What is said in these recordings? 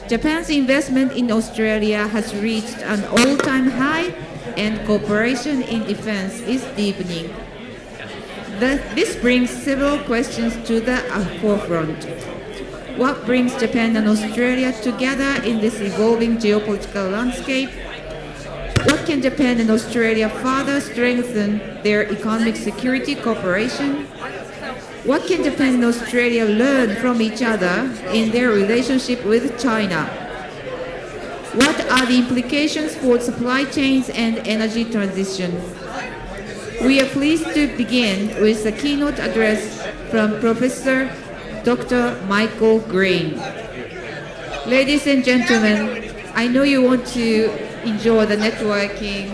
Japan's investment in Australia has reached an all-time high, and cooperation in defense is deepening. This brings several questions to the forefront. What brings Japan and Australia together in this evolving geopolitical landscape? What can Japan and Australia further strengthen their economic security cooperation? What can Japan and Australia learn from each other in their relationship with China? What are the implications for supply chains and energy transition? We are pleased to begin with the keynote address from Professor Dr. Michael Green. Ladies and gentlemen, I know you want to enjoy the networking,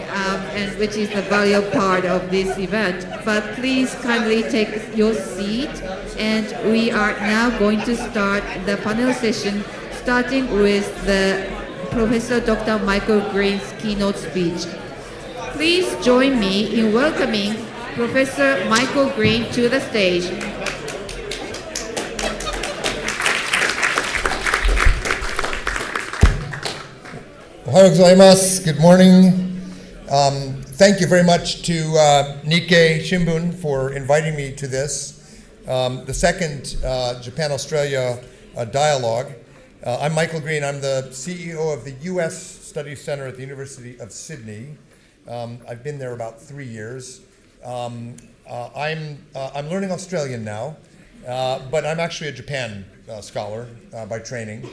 and which is the valuable part of this event, but please kindly take your seat, and we are now going to start the panel session, starting with the Professor Dr. Michael Green's keynote speech. Please join me in welcoming Professor Michael Green to the stage. Ohayou gozaimasu. Good morning. Thank you very much to Nikkei Shimbun for inviting me to this, the second Japan-Australia dialogue. I'm Michael Green. I'm the CEO of the U.S. Studies Center at the University of Sydney. I've been there about 3 years. I'm learning Australian now, but I'm actually a Japan scholar by training.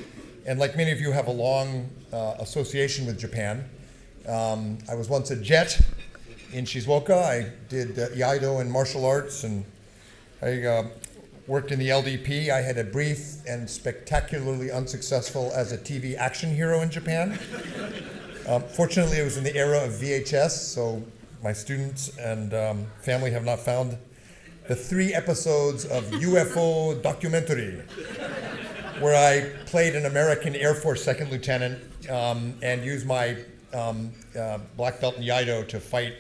And like many of you, have a long association with Japan. I was once a jet in Shizuoka. I did Iaido and martial arts, and I worked in the LDP. I had a brief and spectacularly unsuccessful as a TV action hero in Japan. Fortunately, it was in the era of VHS, so my students and family have not found the 3 episodes of UFO documentary, where I played an American Air Force second lieutenant and used my black belt in Iaido to fight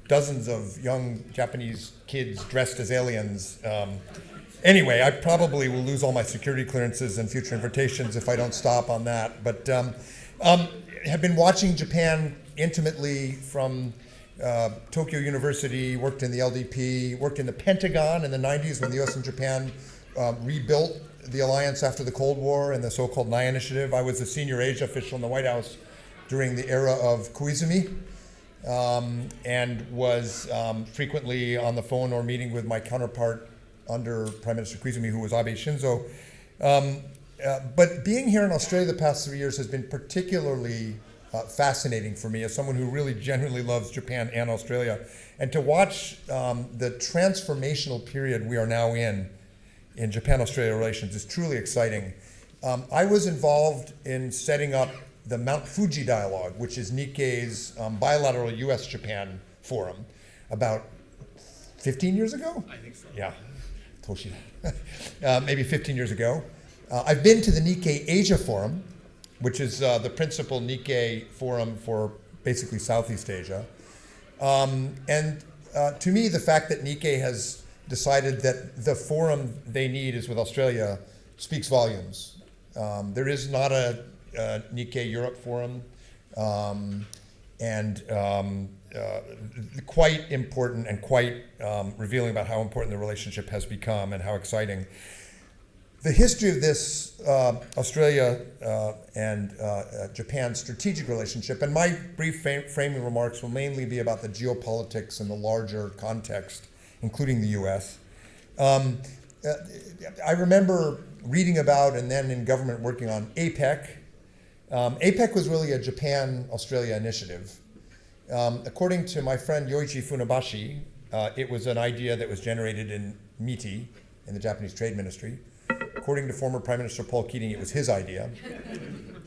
dozens of young Japanese kids dressed as aliens. Anyway, I probably will lose all my security clearances and future invitations if I don't stop on that. But have been watching Japan intimately from Tokyo University, worked in the LDP, worked in the Pentagon in the 90s when the US and Japan rebuilt the alliance after the Cold War and the so-called Nye Initiative. I was a senior Asia official in the White House during the era of Koizumi, and was frequently on the phone or meeting with my counterpart under Prime Minister Koizumi, who was Abe Shinzo. But being here in Australia the past 3 years has been particularly fascinating for me as someone who really genuinely loves Japan and Australia. And to watch the transformational period we are now in Japan-Australia relations is truly exciting. I was involved in setting up the Mount Fuji Dialogue, which is Nikkei's bilateral US-Japan forum, about 15 years ago? I think so. Yeah, Toshida. Maybe 15 years ago. I've been to the Nikkei Asia Forum, which is the principal Nikkei forum for basically Southeast Asia. And to me, the fact that Nikkei has decided that the forum they need is with Australia speaks volumes. There is not a Nikkei Europe forum, and quite important and quite revealing about how important the relationship has become and how exciting. The history of this Australia and Japan strategic relationship, and my brief framing remarks will mainly be about the geopolitics and the larger context, including the US. I remember reading about and then in government working on APEC. APEC was really a Japan-Australia initiative. According to my friend Yoichi Funabashi, it was an idea that was generated in MITI, in the Japanese Trade Ministry. According to former Prime Minister Paul Keating, it was his idea.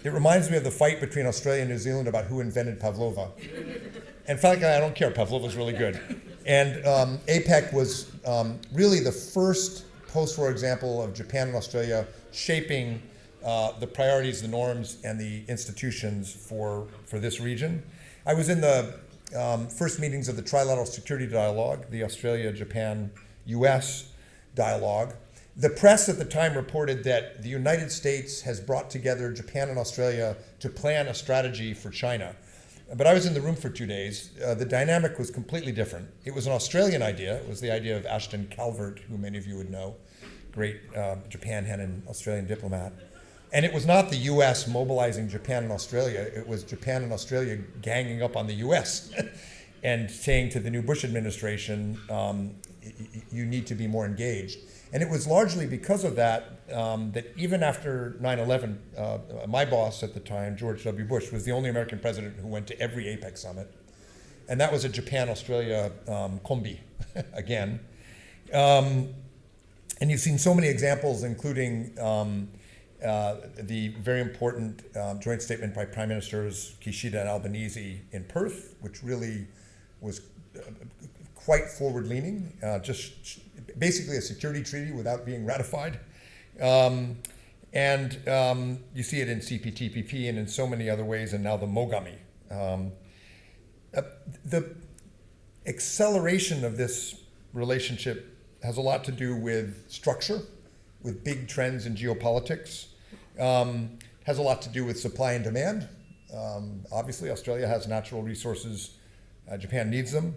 It reminds me of the fight between Australia and New Zealand about who invented pavlova. In fact, I don't care, pavlova's really good. And APEC was really the first post-war example of Japan and Australia shaping the priorities, the norms, and the institutions for this region. I was in the first meetings of the Trilateral Security Dialogue, the Australia, Japan, US dialogue. The press at the time reported that the United States has brought together Japan and Australia to plan a strategy for China. But I was in the room for 2 days. The dynamic was completely different. It was an Australian idea. It was the idea of Ashton Calvert, who many of you would know, great Japan head and Australian diplomat. And it was not the US mobilizing Japan and Australia. It was Japan and Australia ganging up on the US and saying to the new Bush administration, you need to be more engaged. And it was largely because of that that even after 9/11, my boss at the time, George W. Bush, was the only American president who went to every APEC summit. And that was a Japan-Australia combi again. And you've seen so many examples, including the very important joint statement by Prime Ministers Kishida and Albanese in Perth, which really was quite forward-leaning, just basically a security treaty without being ratified. And you see it in CPTPP and in so many other ways, and now the Mogami. The acceleration of this relationship has a lot to do with structure, with big trends in geopolitics, has a lot to do with supply and demand. Obviously, Australia has natural resources. Japan needs them.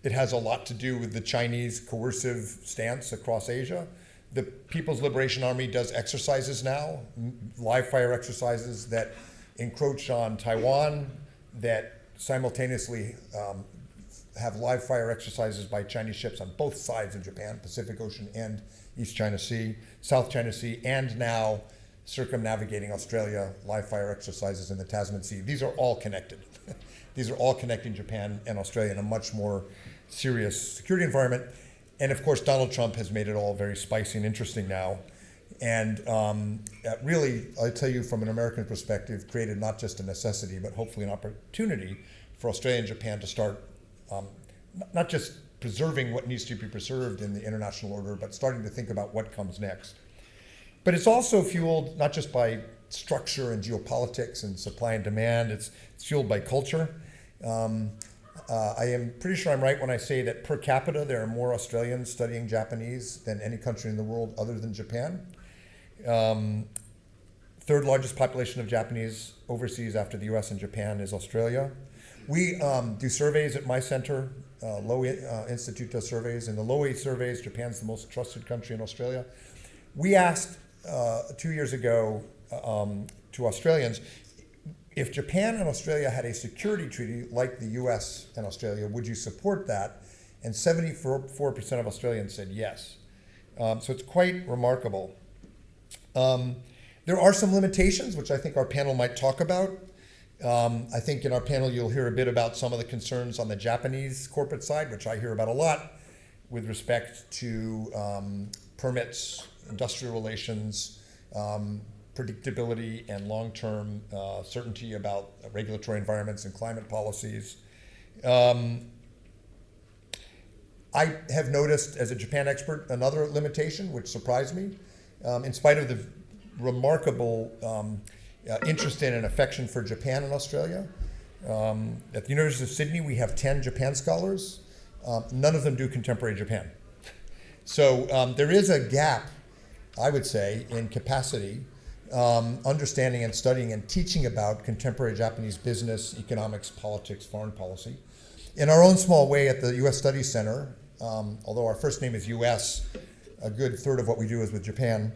It has a lot to do with the Chinese coercive stance across Asia. The People's Liberation Army does exercises now, live fire exercises that encroach on Taiwan, that simultaneously have live fire exercises by Chinese ships on both sides of Japan, Pacific Ocean and East China Sea, South China Sea, and now circumnavigating Australia, live fire exercises in the Tasman Sea. These are all connected. These are all connecting Japan and Australia in a much more serious security environment. And of course, Donald Trump has made it all very spicy and interesting now. And really, I'll tell you from an American perspective, created not just a necessity, but hopefully an opportunity for Australia and Japan to start not just preserving what needs to be preserved in the international order, but starting to think about what comes next. But it's also fueled not just by structure and geopolitics and supply and demand, it's fueled by culture. I am pretty sure I'm right when I say that per capita there are more Australians studying Japanese than any country in the world other than Japan. Third largest population of Japanese overseas after the US and Japan is Australia. We do surveys at my center. Lowy Institute does surveys. In the Lowy surveys, Japan's the most trusted country in Australia. We asked 2 years ago to Australians, if Japan and Australia had a security treaty like the US and Australia, would you support that? And 74% of Australians said yes. So it's quite remarkable. There are some limitations, which I think our panel might talk about. I think in our panel you'll hear a bit about some of the concerns on the Japanese corporate side, which I hear about a lot with respect to permits, industrial relations, predictability and long-term certainty about regulatory environments and climate policies. I have noticed as a Japan expert another limitation which surprised me. In spite of the remarkable interest in and affection for Japan and Australia, at the University of Sydney we have 10 Japan scholars. None of them do contemporary Japan. So there is a gap, I would say, in capacity, understanding and studying and teaching about contemporary Japanese business, economics, politics, foreign policy. In our own small way at the U.S. Studies Center, although our first name is U.S., a good third of what we do is with Japan.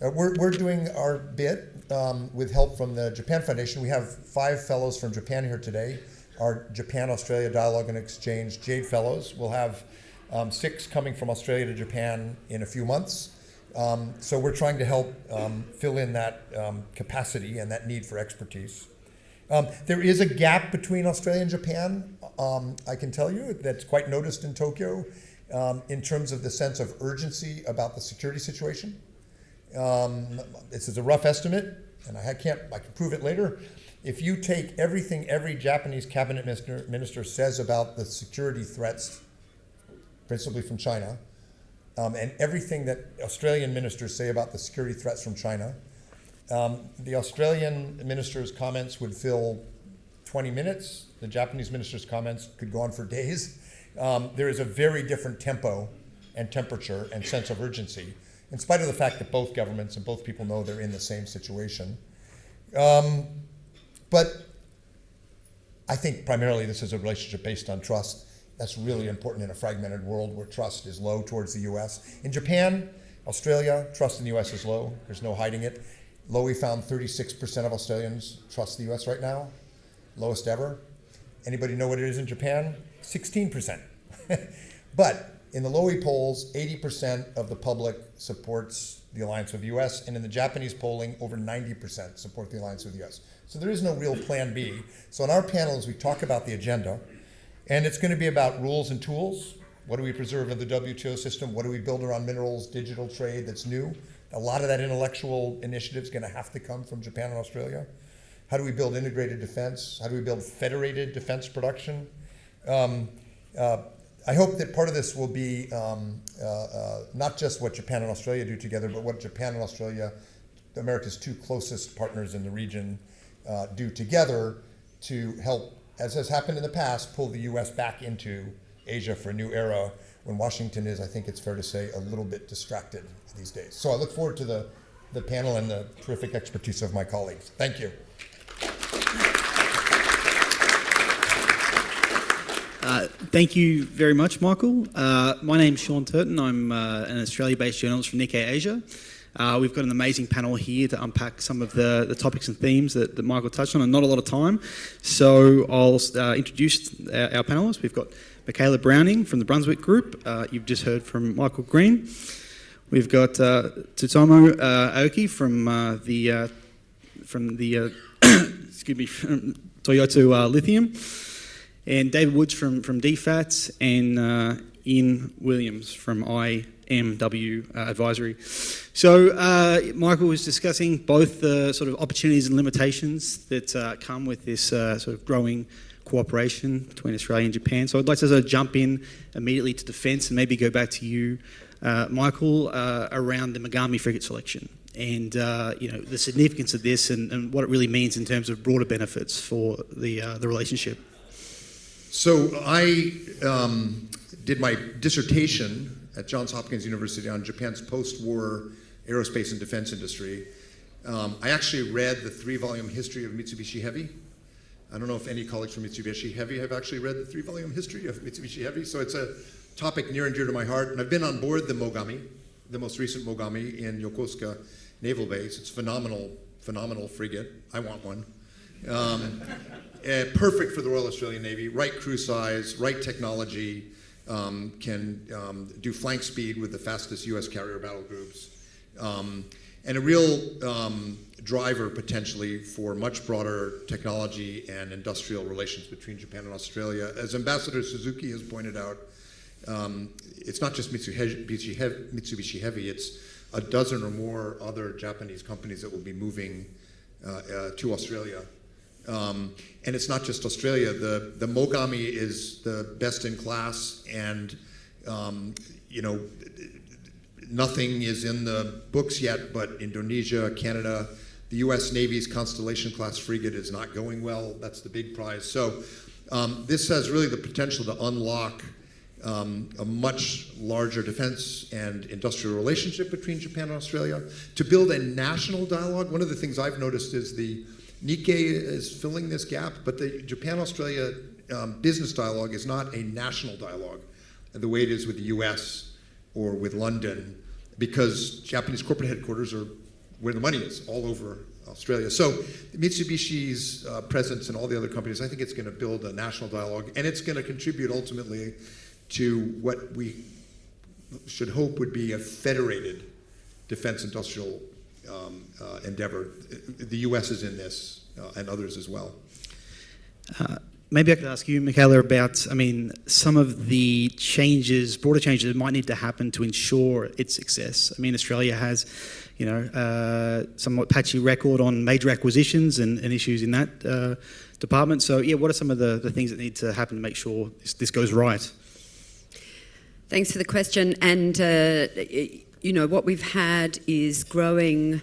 We're doing our bit with help from the Japan Foundation. We have 5 fellows from Japan here today, our Japan-Australia Dialogue and Exchange Jade Fellows. We'll have 6 coming from Australia to Japan in a few months. So we're trying to help fill in that capacity and that need for expertise. There is a gap between Australia and Japan, I can tell you, that's quite noticed in Tokyo in terms of the sense of urgency about the security situation. This is a rough estimate, and I can prove it later. If you take everything every Japanese cabinet minister says about the security threats, principally from China, and everything that Australian ministers say about the security threats from China, the Australian minister's comments would fill 20 minutes. The Japanese minister's comments could go on for days. There is a very different tempo and temperature and sense of urgency, in spite of the fact that both governments and both people know they're in the same situation. But I think primarily this is a relationship based on trust. That's really important in a fragmented world where trust is low towards the US. In Japan, Australia, trust in the US is low. There's no hiding it. Lowy found 36% of Australians trust the US right now, lowest ever. Anybody know what it is in Japan? 16%. But in the Lowy polls, 80% of the public supports the alliance with the US, and in the Japanese polling, over 90% support the alliance with the US. So there is no real plan B. So in our panel, as we talk about the agenda, and it's going to be about rules and tools. What do we preserve in the WTO system? What do we build around minerals, digital trade that's new? A lot of that intellectual initiative is going to have to come from Japan and Australia. How do we build integrated defense? How do we build federated defense production? I hope that part of this will be not just what Japan and Australia do together, but what Japan and Australia, America's two closest partners in the region, do together to help, as has happened in the past, pull the US back into Asia for a new era when Washington is, I think it's fair to say, a little bit distracted these days. So I look forward to the panel and the terrific expertise of my colleagues. Thank you. Thank you very much, Michael. My name's Shaun Turton. I'm an Australia-based journalist from Nikkei Asia. We've got an amazing panel here to unpack some of the topics and themes that Michael touched on, and not a lot of time. So I'll introduce our panelists. We've got Michaela Browning from the Brunswick Group. You've just heard from Michael Green. We've got Tsutomu Aoki from excuse me, from Toyotsu Lithium, and David Woods from DFAT, and Ian Williams from IMW Advisory. So Michael was discussing both the sort of opportunities and limitations that come with this sort of growing cooperation between Australia and Japan. So I'd like to sort of jump in immediately to defence and maybe go back to you, Michael, around the Mogami frigate selection and the significance of this and what it really means in terms of broader benefits for the relationship. So I did my dissertation at Johns Hopkins University on Japan's post-war aerospace and defense industry. I actually read the 3-volume history of Mitsubishi Heavy. I don't know if any colleagues from Mitsubishi Heavy have actually read the 3-volume history of Mitsubishi Heavy, so it's a topic near and dear to my heart. And I've been on board the Mogami, the most recent Mogami in Yokosuka Naval Base. It's phenomenal frigate. I want one. Perfect for the Royal Australian Navy, right crew size, right technology, can do flank speed with the fastest US carrier battle groups, and a real driver potentially for much broader technology and industrial relations between Japan and Australia. As Ambassador Suzuki has pointed out, it's not just Mitsubishi Heavy, it's a dozen or more other Japanese companies that will be moving to Australia. And it's not just Australia. The Mogami is the best in class, and nothing is in the books yet, but Indonesia, Canada, the U.S. Navy's Constellation class frigate is not going well. That's the big prize. So this has really the potential to unlock a much larger defense and industrial relationship between Japan and Australia, to build a national dialogue. One of the things I've noticed is the Nikkei is filling this gap, but the Japan-Australia business dialogue is not a national dialogue the way it is with the US or with London, because Japanese corporate headquarters are where the money is, all over Australia. So Mitsubishi's presence and all the other companies, I think it's going to build a national dialogue, and it's going to contribute ultimately to what we should hope would be a federated defense industrial endeavor. The U.S. is in this, and others as well. Maybe I could ask you, Michaela, about, some of the changes, broader changes that might need to happen to ensure its success. Australia has, somewhat patchy record on major acquisitions and issues in that department. So, what are some of the things that need to happen to make sure this goes right? Thanks for the question. And, what we've had is growing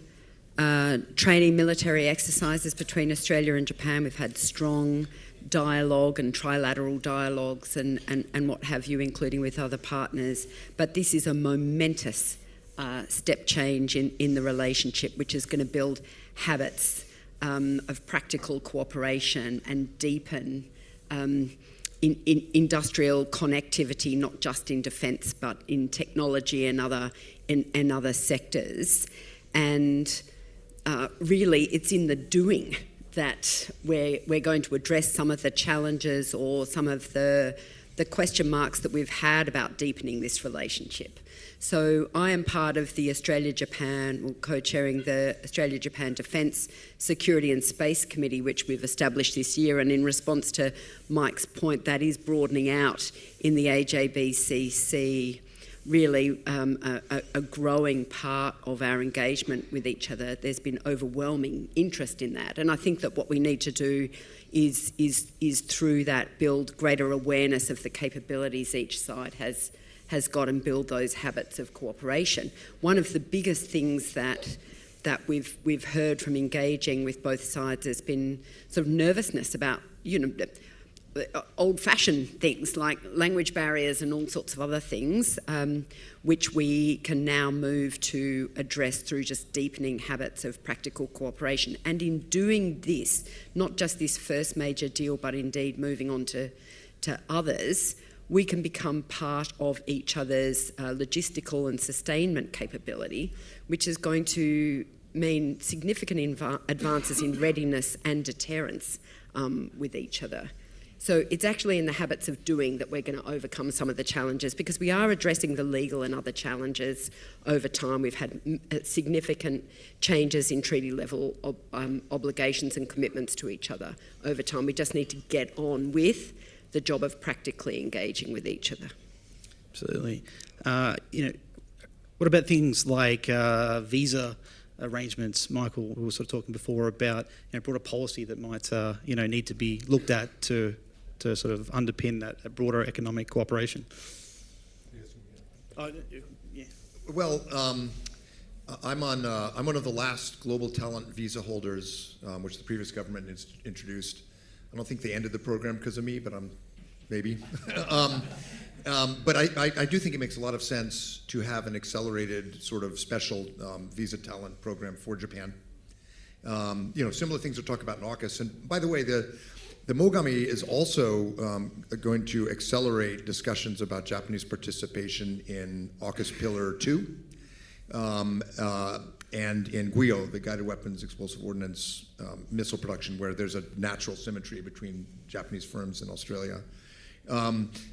training military exercises between Australia and Japan. We've had strong dialogue and trilateral dialogues and what have you, including with other partners. But this is a momentous step change in the relationship, which is going to build habits of practical cooperation and deepen in industrial connectivity, not just in defence but in technology and other sectors. And really, it's in the doing that we're going to address some of the challenges or some of the question marks that we've had about deepening this relationship. So I am part of the Australia-Japan, or co-chairing the Australia-Japan Defence, Security and Space Committee, which we've established this year. And in response to Mike's point, that is broadening out in the AJBCC, really a growing part of our engagement with each other. There's been overwhelming interest in that. And I think that what we need to do is through that build greater awareness of the capabilities each side has got and build those habits of cooperation. One of the biggest things that we've heard from engaging with both sides has been sort of nervousness about, old-fashioned things like language barriers and all sorts of other things, which we can now move to address through just deepening habits of practical cooperation. And in doing this, not just this first major deal, but indeed moving on to others, we can become part of each other's logistical and sustainment capability, which is going to mean significant advances in readiness and deterrence with each other. So it's actually in the habits of doing that we're going to overcome some of the challenges, because we are addressing the legal and other challenges over time. We've had significant changes in treaty level obligations and commitments to each other over time. We just need to get on with the job of practically engaging with each other. Absolutely. What about things like visa arrangements? Michael, we were sort of talking before about broader policy that might need to be looked at to sort of underpin that broader economic cooperation. Yeah. Well, I'm one of the last global talent visa holders, which the previous government introduced. I don't think they ended the program because of me, but maybe. But I do think it makes a lot of sense to have an accelerated sort of special visa talent program for Japan. Similar things we'll talk about in AUKUS. And by the way, the Mogami is also going to accelerate discussions about Japanese participation in AUKUS Pillar 2 and in GUIO, the Guided Weapons Explosive Ordnance Missile Production, where there's a natural symmetry between Japanese firms and Australia.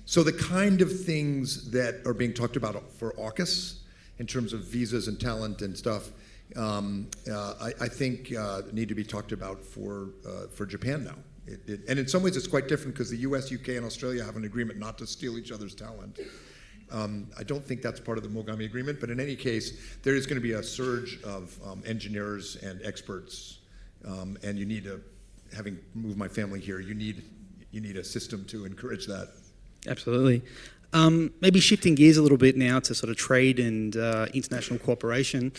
So the kind of things that are being talked about for AUKUS in terms of visas and talent and stuff, I think need to be talked about for Japan now. And in some ways it's quite different because the US, UK, and Australia have an agreement not to steal each other's talent. I don't think that's part of the Mogami Agreement, but in any case, there is going to be a surge of engineers and experts, and you need to, having moved my family here, you need a system to encourage that. Absolutely. Maybe shifting gears a little bit now to sort of trade and international cooperation.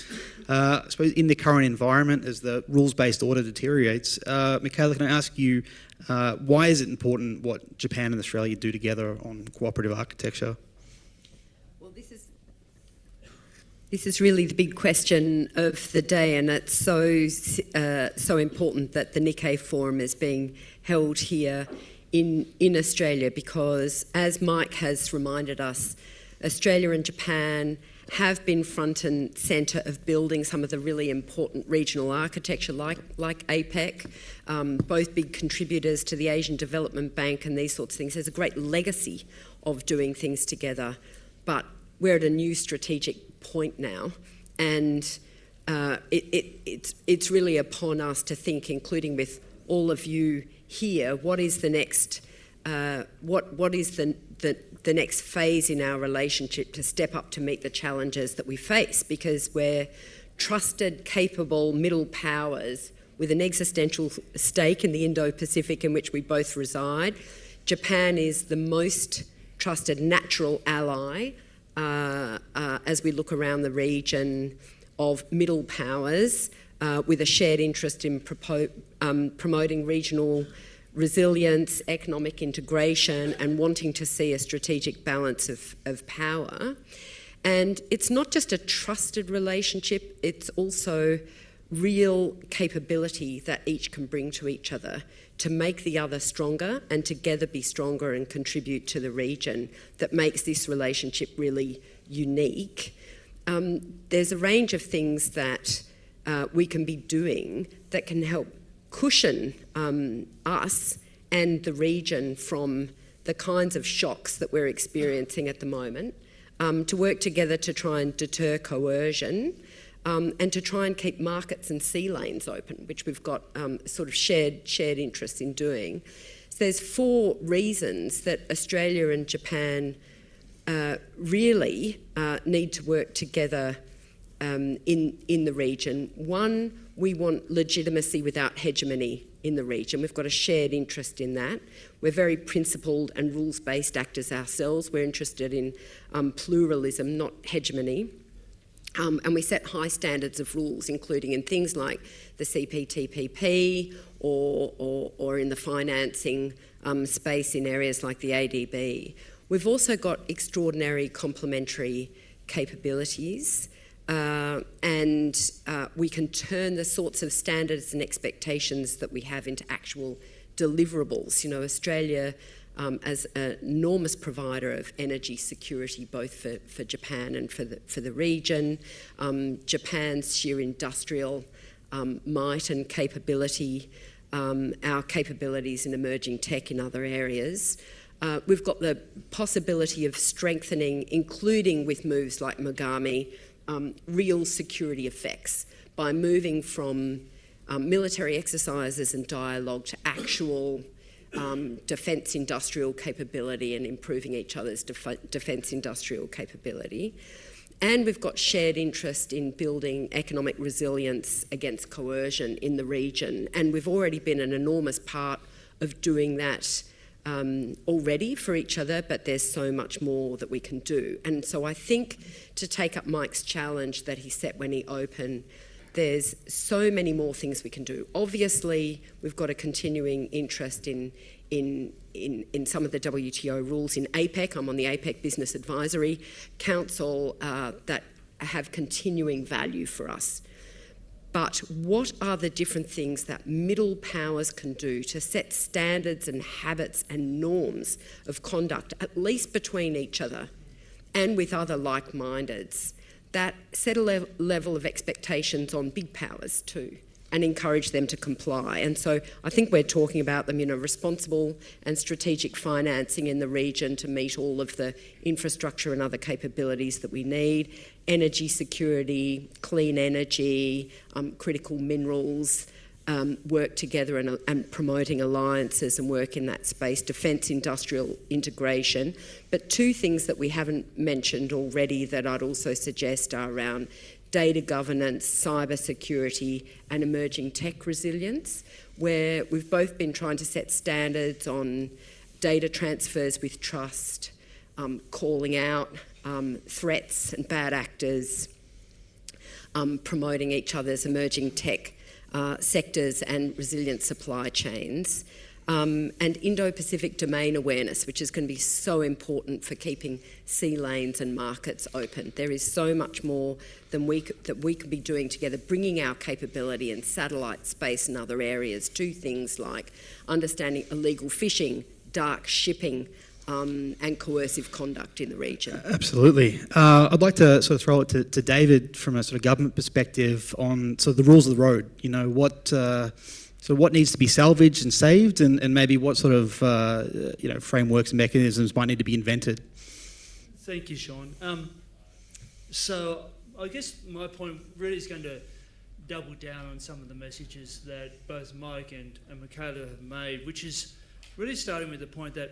I suppose in the current environment, as the rules-based order deteriorates, Michaela, can I ask you, why is it important what Japan and Australia do together on cooperative architecture? Well, this is really the big question of the day, and it's so important that the Nikkei Forum is being held here in Australia, because as Mike has reminded us, Australia and Japan have been front and centre of building some of the really important regional architecture like APEC, both big contributors to the Asian Development Bank and these sorts of things. There's a great legacy of doing things together, but we're at a new strategic point now, and it's really upon us to think, including with all of you here, what is the next what is the next phase in our relationship to step up to meet the challenges that we face, because we're trusted, capable middle powers with an existential stake in the Indo-Pacific in which we both reside. Japan is the most trusted natural ally as we look around the region of middle powers with a shared interest in promoting regional resilience, economic integration, and wanting to see a strategic balance of power. And it's not just a trusted relationship, it's also real capability that each can bring to each other to make the other stronger and together be stronger and contribute to the region that makes this relationship really unique. There's a range of things that we can be doing that can help cushion us and the region from the kinds of shocks that we're experiencing at the moment, to work together to try and deter coercion, and to try and keep markets and sea lanes open, which we've got sort of shared interest in doing. So there's 4 reasons that Australia and Japan really need to work together in the region. One, we want legitimacy without hegemony in the region. We've got a shared interest in that. We're very principled and rules-based actors ourselves. We're interested in pluralism, not hegemony. And we set high standards of rules, including in things like the CPTPP or in the financing space in areas like the ADB. We've also got extraordinary complementary capabilities, and we can turn the sorts of standards and expectations that we have into actual deliverables. You know, Australia, as an enormous provider of energy security, both for Japan and for the region, Japan's sheer industrial might and capability, our capabilities in emerging tech in other areas. We've got the possibility of strengthening, including with moves like Mogami, real security effects by moving from military exercises and dialogue to actual defence industrial capability and improving each other's defence industrial capability. And we've got shared interest in building economic resilience against coercion in the region. And we've already been an enormous part of doing that already for each other, but there's so much more that we can do. And so I think, to take up Mike's challenge that he set when he opened, there's so many more things we can do. Obviously, we've got a continuing interest in some of the WTO rules in APEC. I'm on the APEC Business Advisory Council that have continuing value for us. But what are the different things that middle powers can do to set standards and habits and norms of conduct, at least between each other and with other like-mindeds, that set a level of expectations on big powers too and encourage them to comply? And so I think we're talking about them, responsible and strategic financing in the region to meet all of the infrastructure and other capabilities that we need, energy security, clean energy, critical minerals, work together and promoting alliances and work in that space, defence industrial integration. But 2 things that we haven't mentioned already that I'd also suggest are around data governance, cyber security, and emerging tech resilience, where we've both been trying to set standards on data transfers with trust, calling out threats and bad actors, promoting each other's emerging tech sectors and resilient supply chains, and Indo-Pacific domain awareness, which is going to be so important for keeping sea lanes and markets open. There is so much more that we could be doing together, bringing our capability in satellite space and other areas to things like understanding illegal fishing, dark shipping, and coercive conduct in the region. Absolutely. I'd like to sort of throw it to David from a sort of government perspective on sort of the rules of the road. What needs to be salvaged and saved, and maybe what sort of frameworks and mechanisms might need to be invented. Thank you, Shaun. So I guess my point really is going to double down on some of the messages that both Mike and Michaela have made, which is really starting with the point that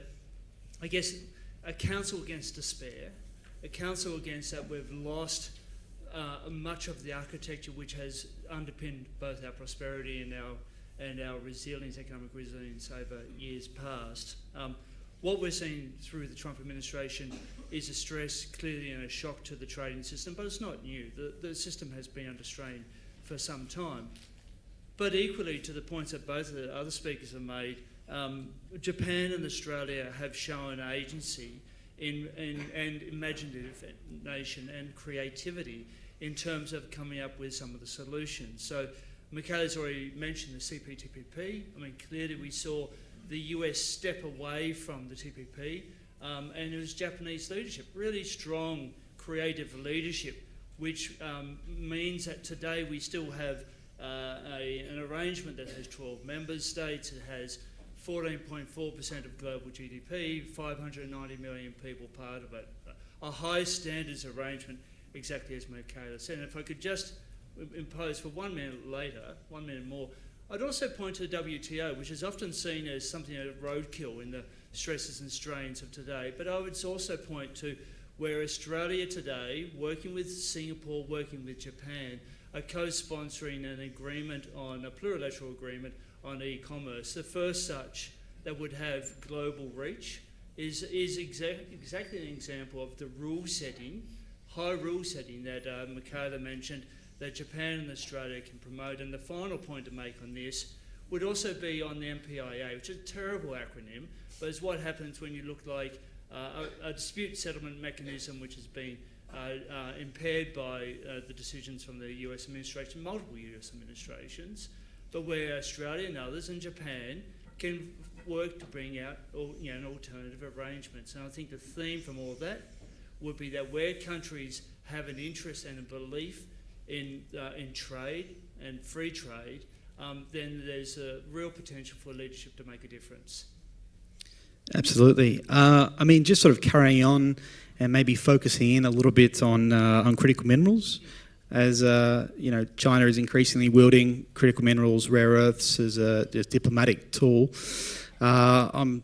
I guess a counsel against despair, a counsel against that we've lost much of the architecture which has underpinned both our prosperity and our resilience, economic resilience over years past. What we're seeing through the Trump administration is a stress, clearly, and a shock to the trading system, but it's not new. The system has been under strain for some time. But equally, to the points that both of the other speakers have made, Japan and Australia have shown agency and imagination and creativity in terms of coming up with some of the solutions. So Michaela's already mentioned the CPTPP. I mean, clearly we saw the US step away from the TPP, and it was Japanese leadership, really strong creative leadership, which means that today we still have an arrangement that has 12 member states. It has 14.4% of global GDP, 590 million people part of it. A high standards arrangement, exactly as Michaela said. And if I could just impose for 1 minute later, 1 minute more, I'd also point to the WTO, which is often seen as something of roadkill in the stresses and strains of today. But I would also point to where Australia today, working with Singapore, working with Japan, are co-sponsoring an agreement on a plurilateral agreement on e-commerce. The first such that would have global reach is exactly an example of the rule setting, high rule setting that Michaela mentioned, that Japan and Australia can promote. And the final point to make on this would also be on the MPIA, which is a terrible acronym, but it's what happens when you look like a dispute settlement mechanism which has been impaired by the decisions from the US administration, multiple US administrations, but where Australia and others and Japan can work to bring out an alternative arrangements. And I think the theme from all that would be that where countries have an interest and a belief in trade and free trade, then there's a real potential for leadership to make a difference. Absolutely. I mean, just sort of carrying on and maybe focusing in a little bit on critical minerals, as China is increasingly wielding critical minerals, rare earths as a diplomatic tool. I'll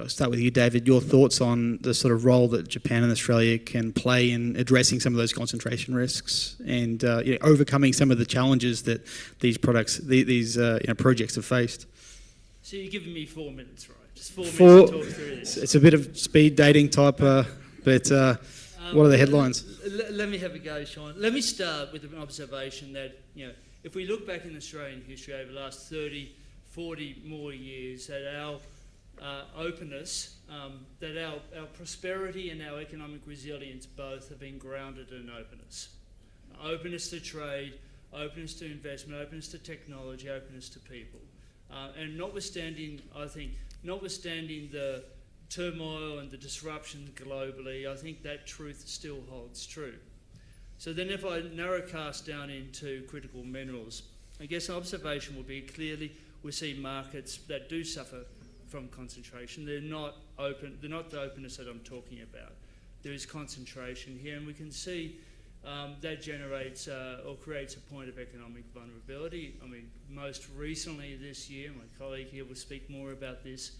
start with you, David. Your thoughts on the sort of role that Japan and Australia can play in addressing some of those concentration risks and overcoming some of the challenges that these projects have faced. So you're giving me 4 minutes, right? Just 4 minutes to talk through this. It's a bit of speed dating type, but what are the headlines? Let me have a go, Shaun. Let me start with an observation that, if we look back in Australian history over the last 30, 40 more years, that our openness, that our prosperity and our economic resilience both have been grounded in openness. Openness to trade, openness to investment, openness to technology, openness to people. And notwithstanding the turmoil and the disruption globally, I think that truth still holds true. So then if I narrowcast down into critical minerals, I guess an observation will be clearly we see markets that do suffer from concentration. They're not open. They're not the openness that I'm talking about. There is concentration here, and we can see that generates or creates a point of economic vulnerability. I mean, most recently this year, my colleague here will speak more about this.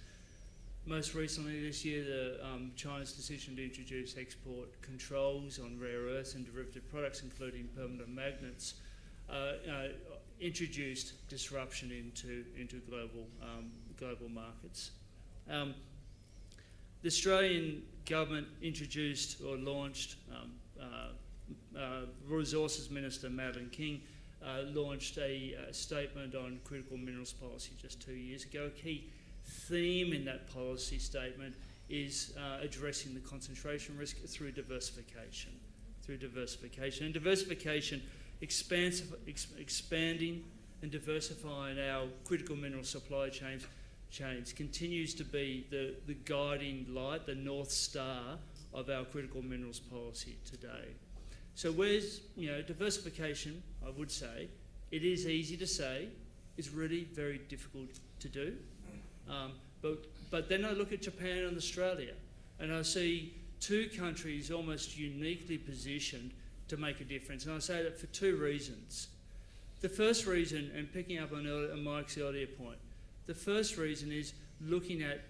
Most recently this year, China's decision to introduce export controls on rare earths and derivative products, including permanent magnets, introduced disruption into global markets. The Australian government introduced or launched, Resources Minister Madeleine King launched a statement on critical minerals policy just 2 years ago. A key theme in that policy statement is addressing the concentration risk through diversification. And diversification, expanding and diversifying our critical mineral supply chains continues to be the guiding light, the North Star of our critical minerals policy today. So where's, diversification, I would say, it is easy to say, is really very difficult to do. But then I look at Japan and Australia, and I see two countries almost uniquely positioned to make a difference. And I say that for two reasons. The first reason, and picking up on Mike's earlier point, the first reason is looking at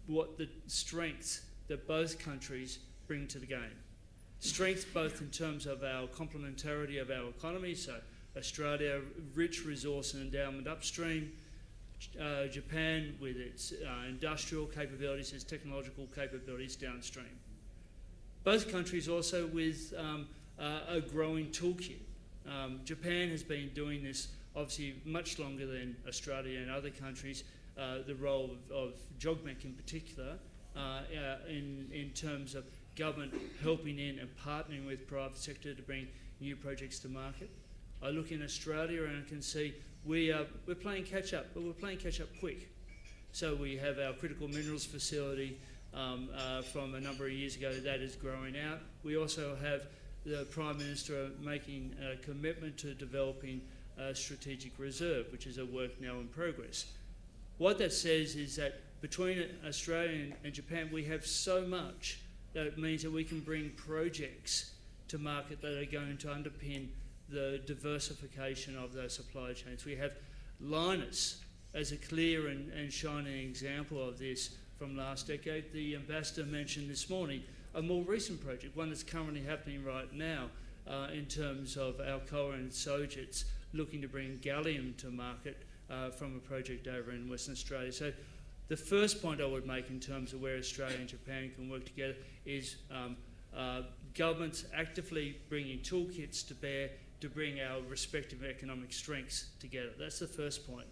what the strengths that both countries bring to the game. Strengths both in terms of our complementarity of our economy, so Australia, rich resource and endowment upstream, Japan with its industrial capabilities, its technological capabilities downstream. Both countries also with a growing toolkit. Japan has been doing this obviously much longer than Australia and other countries, the role of JOGMEC in particular in terms of government helping in and partnering with private sector to bring new projects to market. I look in Australia and I can see we're playing catch up, but we're playing catch up quick. So we have our critical minerals facility from a number of years ago that is growing out. We also have the Prime Minister making a commitment to developing a strategic reserve, which is a work now in progress. What that says is that between Australia and Japan, we have so much that it means that we can bring projects to market that are going to underpin the diversification of those supply chains. We have Linus as a clear and shining example of this from last decade. The Ambassador mentioned this morning a more recent project, one that's currently happening right now in terms of Alcoa and Sojitz looking to bring gallium to market from a project over in Western Australia. So the first point I would make in terms of where Australia and Japan can work together is governments actively bringing toolkits to bear to bring our respective economic strengths together. That's the first point.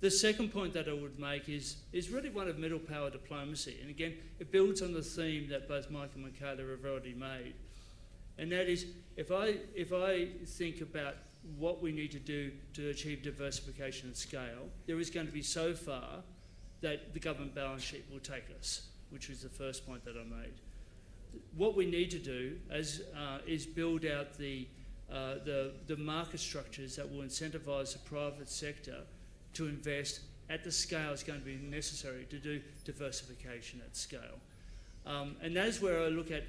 The second point that I would make is really one of middle power diplomacy. And again, it builds on the theme that both Mike and Michaela have already made. And that is, if I think about what we need to do to achieve diversification at scale, there is going to be so far that the government balance sheet will take us, which was the first point that I made. What we need to do is build out the market structures that will incentivise the private sector to invest at the scale it's going to be necessary to do diversification at scale. And that is where I look at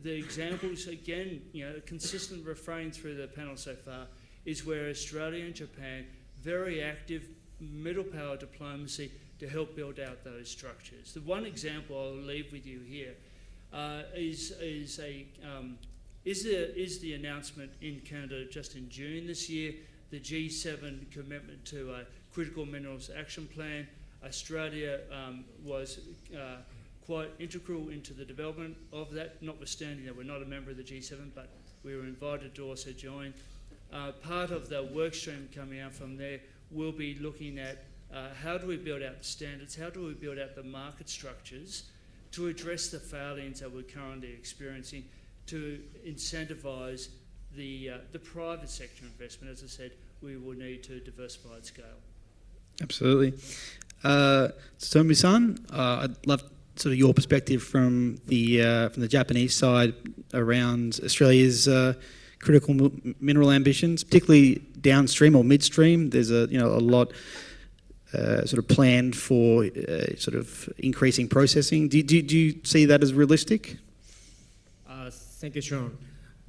the examples, again, a consistent refrain through the panel so far is where Australia and Japan, very active middle power diplomacy to help build out those structures. The one example I'll leave with you here is the announcement in Canada just in June this year, the G7 commitment to a critical minerals action plan. Australia was quite integral into the development of that, notwithstanding that we're not a member of the G7, but we were invited to also join. Part of the work stream coming out from there will be looking at how do we build out the standards, how do we build out the market structures to address the failings that we're currently experiencing to incentivise the private sector investment. As I said, we will need to diversify at scale. Absolutely. Tsutomu-san, I'd love sort of your perspective from the Japanese side around Australia's critical mineral ambitions, particularly downstream or midstream. There's a lot sort of planned for sort of increasing processing. Do you see that as realistic? Thank you, Shaun.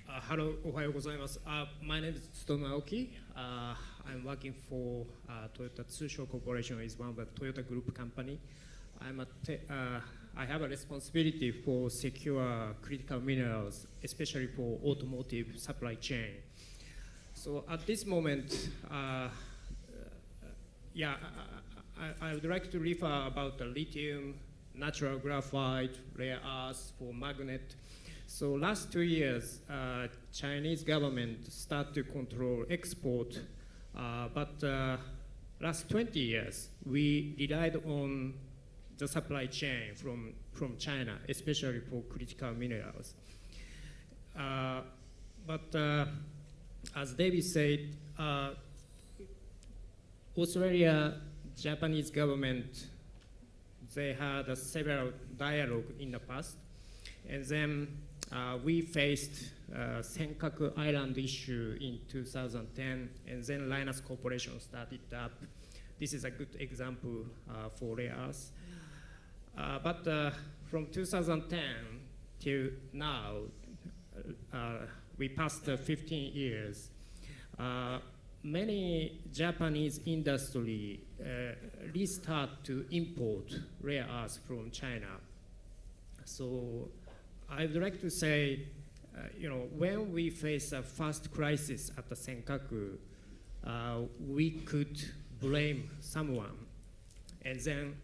Hello, ohayo gozaimasu. My name is Tsutomu Aoki. I'm working for Toyota Tsusho Corporation. Is one of the Toyota Group company. I have a responsibility for secure critical minerals, especially for automotive supply chain. So at this moment, I would like to refer about the lithium, natural graphite, rare earths for magnet. So last 2 years, Chinese government start to control export, but last 20 years, we relied on the supply chain from China, especially for critical minerals. But as David said, Australia, Japanese government, they had several dialogue in the past, and then we faced Senkaku Island issue in 2010, and then Linus Corporation started up. This is a good example for rare earths. But from 2010 till now, we passed 15 years. Many Japanese industry restart to import rare earths from China. So I would like to say, when we face a first crisis at the Senkaku, we could blame someone, and then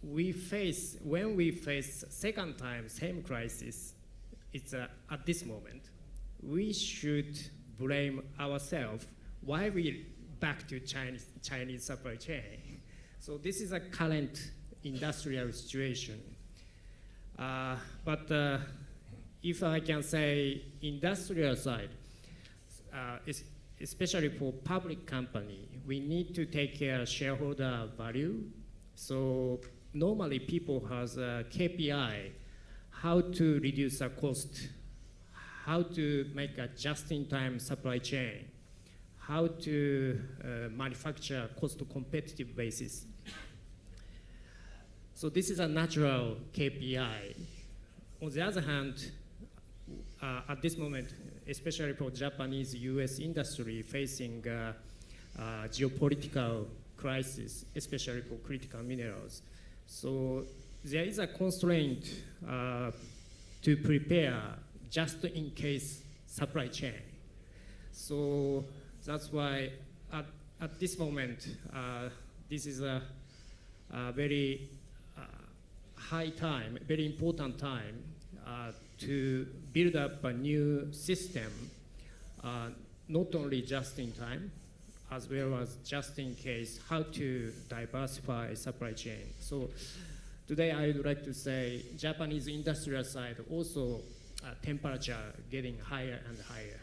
when we face second time same crisis, it's at this moment we should blame ourselves. Why we back to Chinese supply chain? So this is a current industrial situation. But if I can say industrial side, especially for public company, we need to take care of shareholder value. So normally people has a KPI, how to reduce the cost, how to make a just-in-time supply chain, how to manufacture cost-competitive basis. So this is a natural KPI. On the other hand, at this moment, especially for Japanese US industry facing geopolitical crisis, especially for critical minerals. So there is a constraint to prepare just in case supply chain. So that's why at this moment, this is a very high time, very important time to build up a new system, not only just in time, as well as just in case, how to diversify supply chain. So today I would like to say Japanese industrial side also temperature getting higher and higher.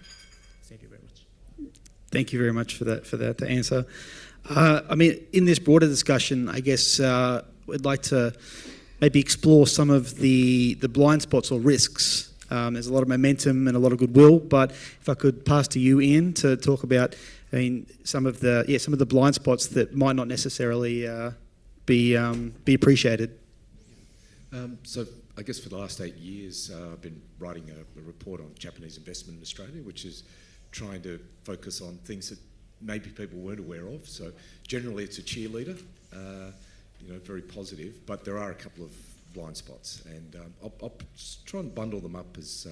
Thank you very much. Thank you very much for that answer. I mean, in this broader discussion, I guess we'd like to maybe explore some of the blind spots or risks. There's a lot of momentum and a lot of goodwill, but if I could pass to you, Ian, to talk about, I mean, some of the blind spots that might not necessarily be appreciated. So I guess for the last 8 years, I've been writing a report on Japanese investment in Australia, which is trying to focus on things that maybe people weren't aware of. So generally it's a cheerleader, very positive, but there are a couple of blind spots, and I'll try and bundle them up as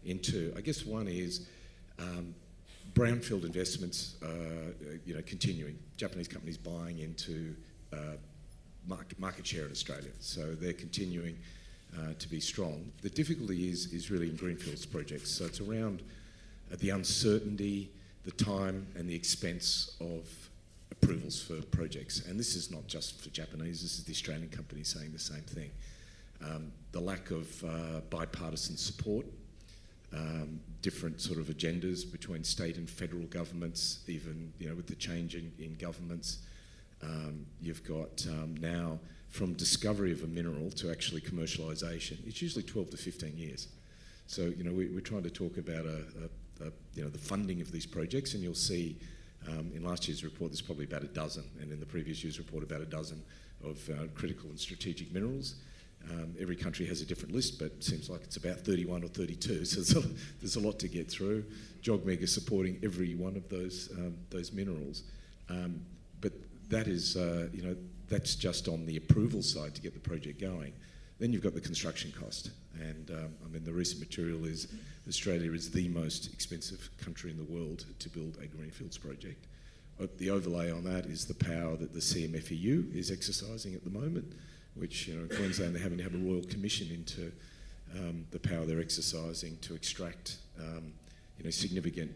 into, I guess one is brownfield investments, continuing. Japanese companies buying into market share in Australia, so they're continuing to be strong. The difficulty is really in greenfields projects, so it's around the uncertainty, the time and the expense of approvals for projects. And this is not just for Japanese, this is the Australian companies saying the same thing. The lack of bipartisan support, different sort of agendas between state and federal governments, even with the change in governments. You've got now from discovery of a mineral to actually commercialisation, it's usually 12 to 15 years. So we're trying to talk about the funding of these projects, and you'll see in last year's report there's probably about a dozen, and in the previous year's report about a dozen of critical and strategic minerals. Every country has a different list, but it seems like it's about 31 or 32, so there's a lot to get through. JOGMEC is supporting every one of those minerals, but that is that's just on the approval side to get the project going. Then you've got the construction cost, and the recent material is Australia is the most expensive country in the world to build a greenfields project. The overlay on that is the power that the CMFEU is exercising at the moment, which in Queensland they're having to have a royal commission into the power they're exercising to extract significant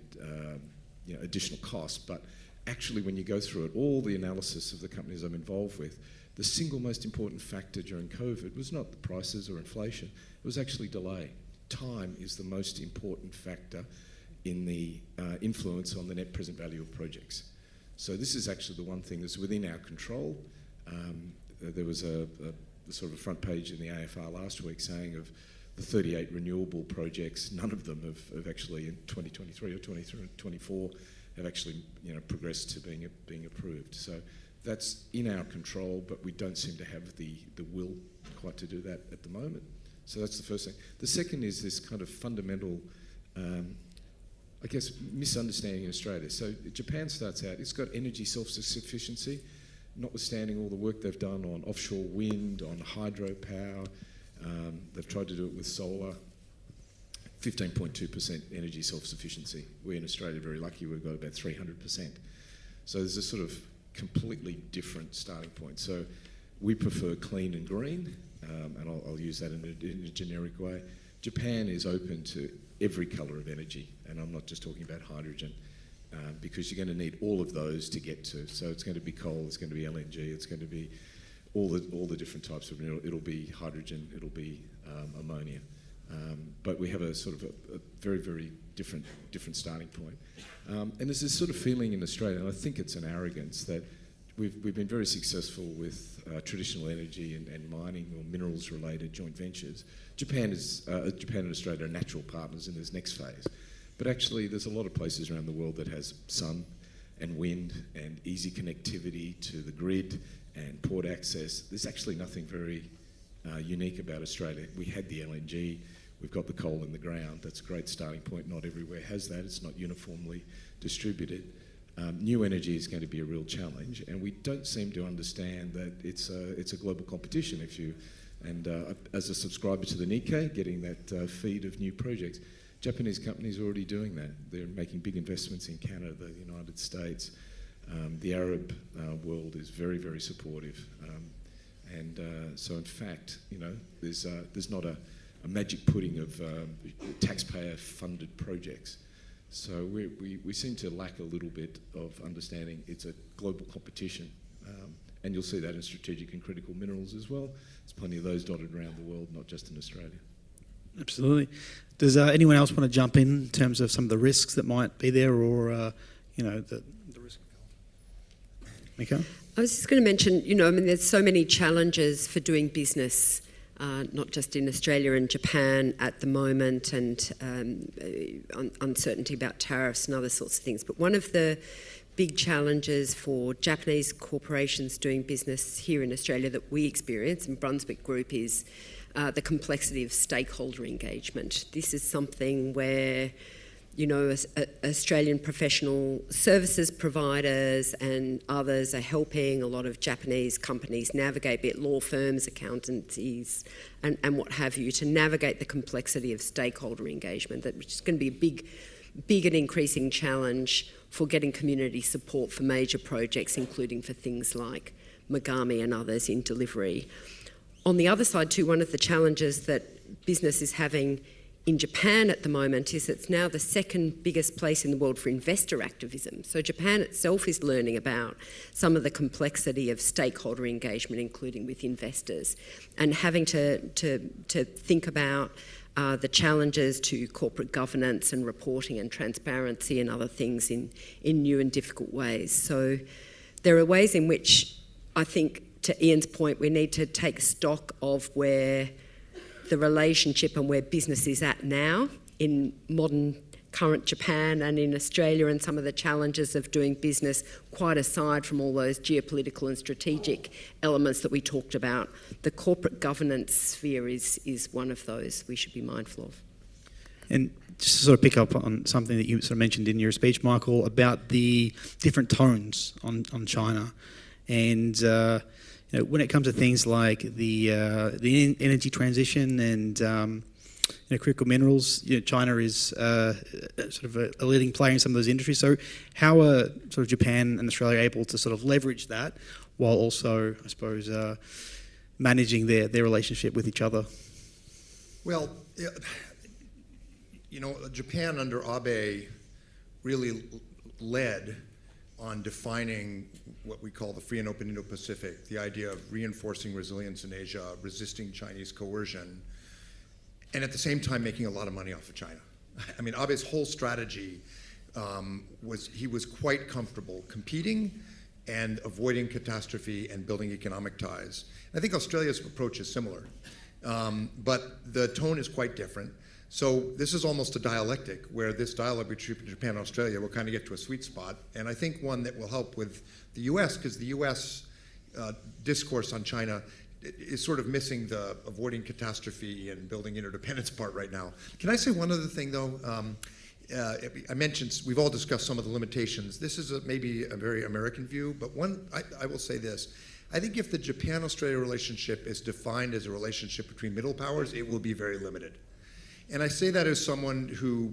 additional costs. But actually, when you go through it, all the analysis of the companies I'm involved with, the single most important factor during COVID was not the prices or inflation, it was actually delay. Time is the most important factor in the influence on the net present value of projects. So this is actually the one thing that's within our control. There was a sort of a front page in the AFR last week saying of the 38 renewable projects, none of them have actually in 2023 or 2024 have actually progressed to being approved. So that's in our control, but we don't seem to have the will quite to do that at the moment. So that's the first thing. The second is this kind of fundamental, misunderstanding in Australia. So Japan starts out, it's got energy self-sufficiency, notwithstanding all the work they've done on offshore wind, on hydropower. They've tried to do it with solar. 15.2% energy self-sufficiency. We in Australia are very lucky, we've got about 300%. So there's a sort of completely different starting point. So we prefer clean and green, and I'll use that in a generic way. Japan is open to every colour of energy, and I'm not just talking about hydrogen. because you're going to need all of those to get to. So it's going to be coal, it's going to be LNG, it's going to be all the different types of mineral. It'll be hydrogen, it'll be ammonia. But we have a sort of a very, very different starting point. And there's this sort of feeling in Australia, and I think it's an arrogance, that we've been very successful with traditional energy and mining or minerals-related joint ventures. Japan and Australia are natural partners in this next phase. But actually, there's a lot of places around the world that has sun and wind and easy connectivity to the grid and port access. There's actually nothing very unique about Australia. We had the LNG, we've got the coal in the ground. That's a great starting point. Not everywhere has that. It's not uniformly distributed. New energy is going to be a real challenge, and we don't seem to understand that it's a global competition. As a subscriber to the Nikkei, getting that feed of new projects, Japanese companies are already doing that. They're making big investments in Canada, the United States. The Arab world is very, very supportive. So in fact, there's not a magic pudding of taxpayer-funded projects. So we seem to lack a little bit of understanding it's a global competition. And you'll see that in strategic and critical minerals as well. There's plenty of those dotted around the world, not just in Australia. Absolutely. Does anyone else want to jump in terms of some of the risks that might be there, or the risk? Michaela? I was just going to mention, there's so many challenges for doing business, not just in Australia and Japan at the moment, and uncertainty about tariffs and other sorts of things. But one of the big challenges for Japanese corporations doing business here in Australia that we experience in Brunswick Group is the complexity of stakeholder engagement. This is something where, Australian professional services providers and others are helping a lot of Japanese companies navigate, be it law firms, accountancies, and what have you, to navigate the complexity of stakeholder engagement, which is going to be a big and increasing challenge for getting community support for major projects, including for things like Megami and others in delivery. On the other side too, one of the challenges that business is having in Japan at the moment is it's now the second biggest place in the world for investor activism. So Japan itself is learning about some of the complexity of stakeholder engagement, including with investors, and having to think about the challenges to corporate governance and reporting and transparency and other things in new and difficult ways. So there are ways in which I think, to Ian's point, we need to take stock of where the relationship and where business is at now in modern current Japan and in Australia, and some of the challenges of doing business, quite aside from all those geopolitical and strategic elements that we talked about. The corporate governance sphere is one of those we should be mindful of. And just to sort of pick up on something that you sort of mentioned in your speech, Michael, about the different tones on China. And when it comes to things like the energy transition and critical minerals, China is sort of a leading player in some of those industries. So how are sort of Japan and Australia able to sort of leverage that while also, I suppose, managing their relationship with each other? Well, Japan under Abe really led on defining what we call the free and open Indo-Pacific, the idea of reinforcing resilience in Asia, resisting Chinese coercion, and at the same time making a lot of money off of China. I mean, Abe's whole strategy he was quite comfortable competing and avoiding catastrophe and building economic ties. And I think Australia's approach is similar, but the tone is quite different. So this is almost a dialectic, where this dialogue between Japan and Australia will kind of get to a sweet spot, and I think one that will help with the U.S., because the U.S. Discourse on China is sort of missing the avoiding catastrophe and building interdependence part right now. Can I say one other thing, though? I mentioned, we've all discussed some of the limitations. This is maybe a very American view, but I will say this. I think if the Japan-Australia relationship is defined as a relationship between middle powers, it will be very limited. And I say that as someone who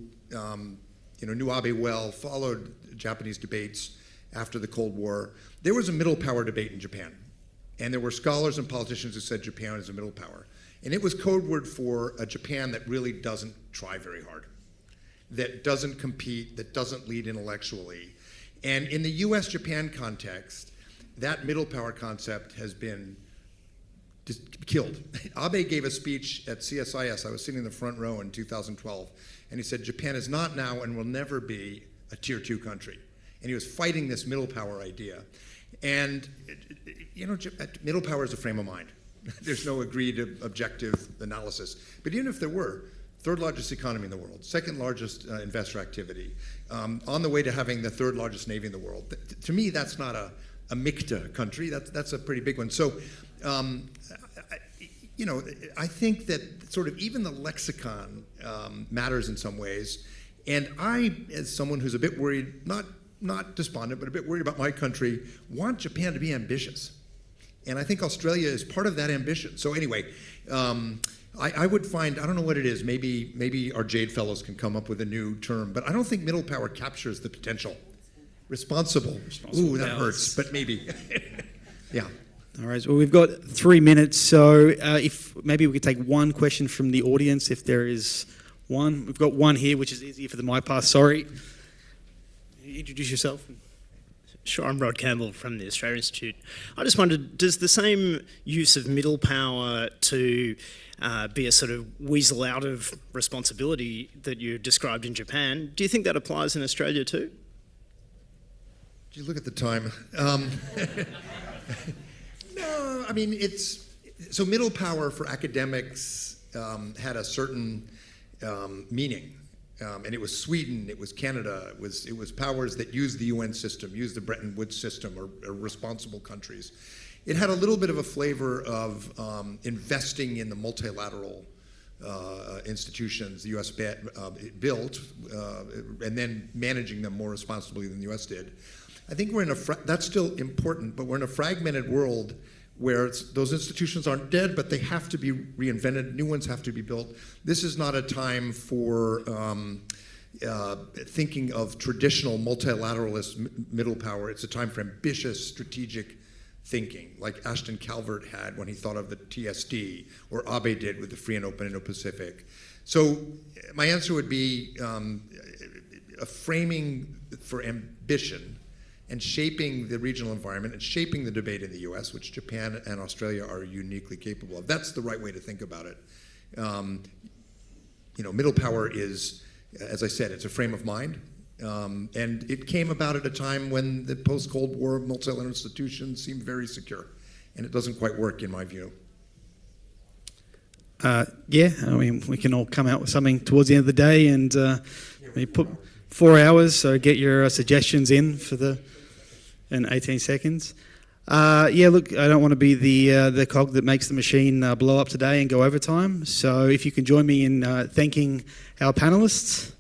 knew Abe well, followed Japanese debates after the Cold War. There was a middle power debate in Japan, and there were scholars and politicians who said Japan is a middle power. And it was code word for a Japan that really doesn't try very hard. that doesn't compete, that doesn't lead intellectually. And in the US-Japan context, that middle power concept has been killed. Abe gave a speech at CSIS. I was sitting in the front row in 2012, and he said, Japan is not now and will never be a tier 2 country. And he was fighting this middle power idea. And, you know, middle power is a frame of mind. There's no agreed objective analysis. But even if there were, third largest economy in the world, second largest investor activity, on the way to having the third largest navy in the world. To me, that's not a MICTA country. That's a pretty big one. So, you know, I think that sort of even the lexicon matters in some ways. And I, as someone who's a bit worried, not despondent, but a bit worried about my country, want Japan to be ambitious. And I think Australia is part of that ambition. So anyway, I would find, I don't know what it is, maybe our Jade Fellows can come up with a new term, but I don't think middle power captures the potential. Responsible. Ooh, that hurts, but maybe. Yeah. All right, well, we've got 3 minutes, so if maybe we could take one question from the audience, if there is one. We've got one here, which is easier for the mic pass, sorry. Introduce yourself. Sure, I'm Rod Campbell from the Australia Institute. I just wondered, does the same use of middle power to be a sort of weasel out of responsibility that you described in Japan, do you think that applies in Australia too? Did you look at the time? No, I mean, so middle power for academics had a certain meaning. And it was Sweden, it was Canada, it was powers that used the UN system, used the Bretton Woods system, or responsible countries. It had a little bit of a flavor of investing in the multilateral institutions the U.S. built, and then managing them more responsibly than the U.S. did. I think we're in that's still important, but we're in a fragmented world where those institutions aren't dead, but they have to be reinvented. New ones have to be built. This is not a time for thinking of traditional multilateralist middle power. It's a time for ambitious strategic thinking, like Ashton Calvert had when he thought of the TSD, or Abe did with the Free and Open Indo-Pacific. So my answer would be a framing for ambition and shaping the regional environment and shaping the debate in the US, which Japan and Australia are uniquely capable of. That's the right way to think about it. You know, middle power is, as I said, it's a frame of mind. And it came about at a time when the post-Cold War multilateral institutions seemed very secure. And it doesn't quite work, in my view. Yeah, I mean, we can all come out with something towards the end of the day and maybe put 4 hours, so get your suggestions in for in 18 seconds. Yeah, look, I don't want to be the cog that makes the machine blow up today and go overtime. So if you can join me in thanking our panelists.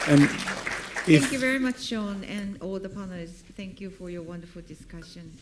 Thank you very much, Shaun, and all the panelists. Thank you for your wonderful discussion.